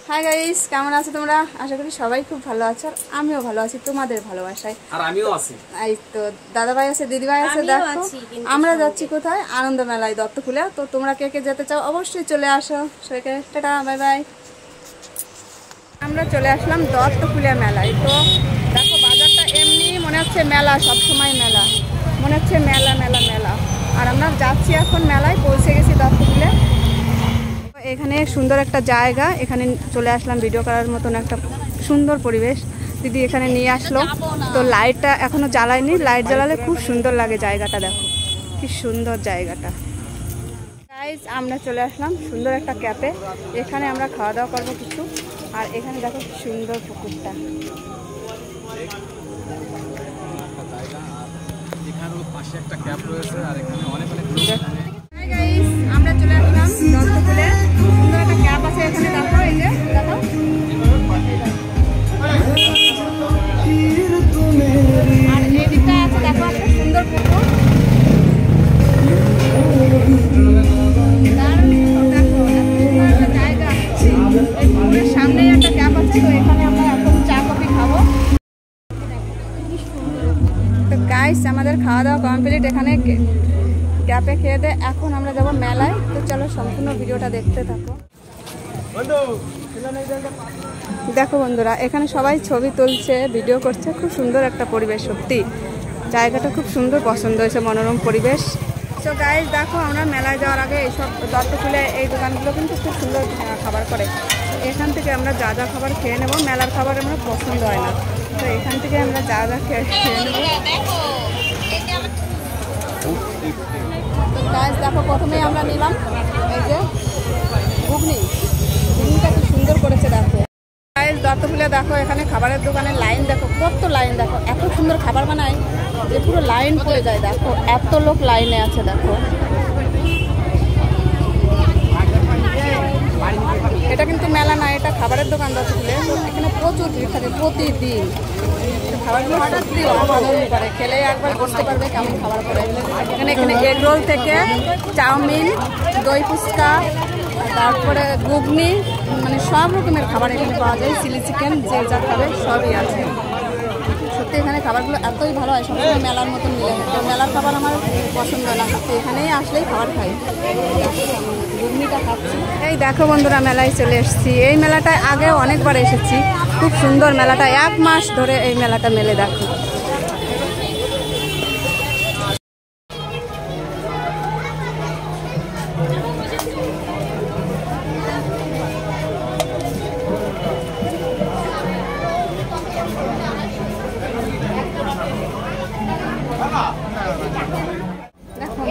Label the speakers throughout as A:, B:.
A: Hi guys, কেমন আছো তোমরা? আশা করি সবাই খুব ভালো আছো। আর আমিও ভালো আছি তোমাদের ভালোবাসায়।
B: আর আমিও আছি।
A: এই তো দাদা ভাই আছে, দিদি ভাই আছে। দেখো আমরা যাচ্ছি কোথায়? আনন্দ মেলায় দত্তকুলে। তো তোমরা কে কে যেতে চাও অবশ্যই চলে আসো। সবাইকে টাটা, বাই বাই। আমরা চলে আসলাম দত্তকুলে মেলায়। তো দেখো বাজারটা এমনি মনে হচ্ছে মেলা, সবসময় মেলা মনে হচ্ছে, মেলা মেলা মেলা। আর আমরা যাচ্ছি এখন মেলায়, পৌঁছে গেছি দত্তকুলে। এখানে সুন্দর একটা জায়গা, এখানে চলে আসলাম ভিডিও করার মতন একটা সুন্দর পরিবেশ। দিদি এখানে নিয়ে আসলো। তো লাইটটা এখনো জ্বালায়নি, লাইট জ্বালালে খুব সুন্দর লাগে জায়গাটা। দেখো কি সুন্দর জায়গাটা। গাইস আমরা চলে আসলাম সুন্দর একটা ক্যাফে, এখানে আমরা খাওয়া দাওয়া করবো কিছু। আর এখানে দেখো কি সুন্দর পুকুরটা। আমরা চলে আসলাম দত্তকুলে, সুন্দর একটা ক্যাপ আছে এখানে। দেখো এই যে দেখো, আর এই দিকটা আছে দেখো একটা সুন্দর পুকুর। জায়গা এই পুকুরের সামনেই একটা ক্যাপ আছে। তো এখানে আমরা এখন চা কফি খাবো। তো গাইস আমাদের খাওয়া দাওয়া কমপ্লিট, এখানে ক্যাপে খেয়ে দে। এখন আমরা যাবো মেলায়। তো চলো সম্পূর্ণ ভিডিওটা দেখতে থাকো। দেখো বন্ধুরা, এখানে সবাই ছবি তুলছে, ভিডিও করছে। খুব সুন্দর একটা পরিবেশ, সত্যি জায়গাটা খুব সুন্দর, পছন্দ হয়েছে, মনোরম পরিবেশ। তো গাইস দেখো, আমরা মেলায় যাওয়ার আগে এইসব দত্তকুলে এই দোকানগুলো কিন্তু খুব সুন্দর খাবার করে। এখান থেকে আমরা যা যা খাবার খেয়ে নেবো, মেলার খাবার আমরা পছন্দ হয় না। তো এখান থেকে আমরা যা যা খেয়ে নেবো। তো গাইস দেখো, প্রথমেই আমরা নিলাম এই যে ঘুগনিটা কি সুন্দর করেছে। দেখো গাইস দত্তকুলে দেখো, এখানে খাবারের দোকানের লাইন দেখো, কত লাইন। দেখো এত সুন্দর খাবার বানায় যে পুরো লাইন পড়ে যায়। দেখো এত লোক লাইনে আছে। দেখো এটা কিন্তু মেলা না, এটা খাবারের দোকান দত্তকুলে। এখানে প্রচুর ভিড় থাকে প্রতিদিন। খাবারগুলো সত্যি অসাধারণ করে, খেলে একবার বুঝতে পারবে কেমন খাবার করে। এখানে এগ রোল থেকে চাউমিন, দই ফুচকা, তারপরে ঘুগনি, মানে সব রকমের খাবার এখানে পাওয়া যায়। চিলি চিকেন, যে যা খাবে সবই আছে। সত্যি এখানে খাবারগুলো এতই ভালো হয়, সবসময় মেলার মতন মিলে। তো মেলার খাবার আমার পছন্দ না, তো এখানেই আসলেই খাবার খাই। ঘুগনিটা খাচ্ছি। এই দেখো বন্ধুরা, মেলায় চলে এসেছি। এই মেলাটায় আগে অনেকবার এসেছি, খুব সুন্দর মেলাটা। 1 মাস ধরে এই মেলাটা মেলে। দেখো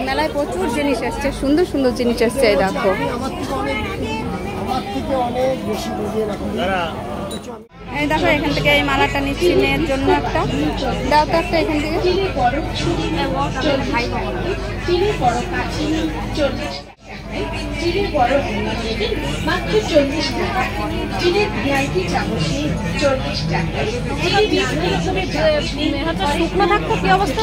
A: মেলায় প্রচুর জিনিস এসছে, সুন্দর সুন্দর জিনিস এসছে। এই দেখো এই দেখো, এখান থেকে এই মালাটা নিচ্ছি মেয়ের জন্য একটা। দাও তো একটা এখান থেকে। শুকনো থাকতো কি অবস্থা?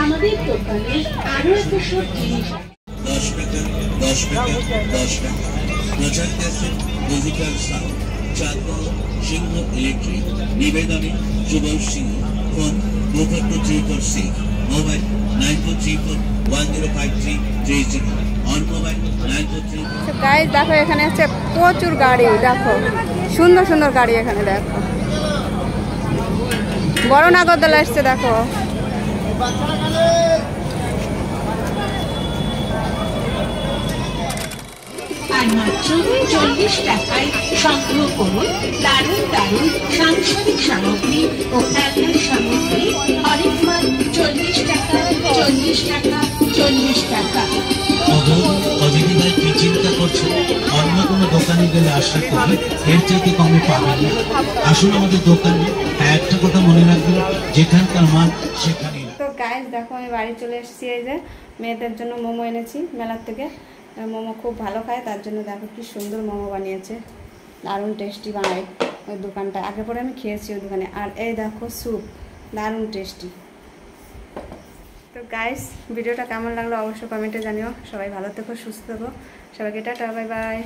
A: আমাদের দোকানে আরো এত সব জিনিস। 10 টাকা 10 টাকা 10 টাকা। প্রচার ক্যাসে digital sound, Chandpur Singh electric, নিবেদনে Jubal Singh, phone 2436, mobile 9434105330, on mobile 9434। Guys দেখো, এখানে আছে প্রচুর গাড়ি। দেখো সুন্দর সুন্দর গাড়ি এখানে। দেখো বড় নাগরদোলা এসছে। দেখো আর মাত্র 40 টাকায় সংগ্রহ করুন দারুণ দারুণ সাংসারিক সামগ্রী ও খেলনার সামগ্রী। অনেক মাল 40 টাকা 40 টাকা 40 টাকা। অদিতি ভাই কি চিন্তা করছে? অন্য কোনো দোকানে গেলে আশা করি এর চাইতে কমে পাবেন না। আসুন আমাদের দোকানে। একটা কথা মনে রাখবেন, যেখানকার মাল সেখানে। তো গাইস দেখো, আমি বাড়ি চলে এসেছি। এই যে মেয়েদের জন্য মোমো এনেছি মেলার থেকে। মোমো খুব ভালো খায়, তার জন্য দেখো কি সুন্দর মোমো বানিয়েছে, দারুণ টেস্টি বানায় ওই দোকানটা। আগে পরে আমি খেয়েছি ওই দোকানে। আর এই দেখো স্যুপ, দারুণ টেস্টি। তো গাইস ভিডিওটা কেমন লাগলো অবশ্যই কমেন্টে জানিও। সবাই ভালো থেকো, সুস্থ থেকো।
B: সবাইকে টাটা, বাই বাই।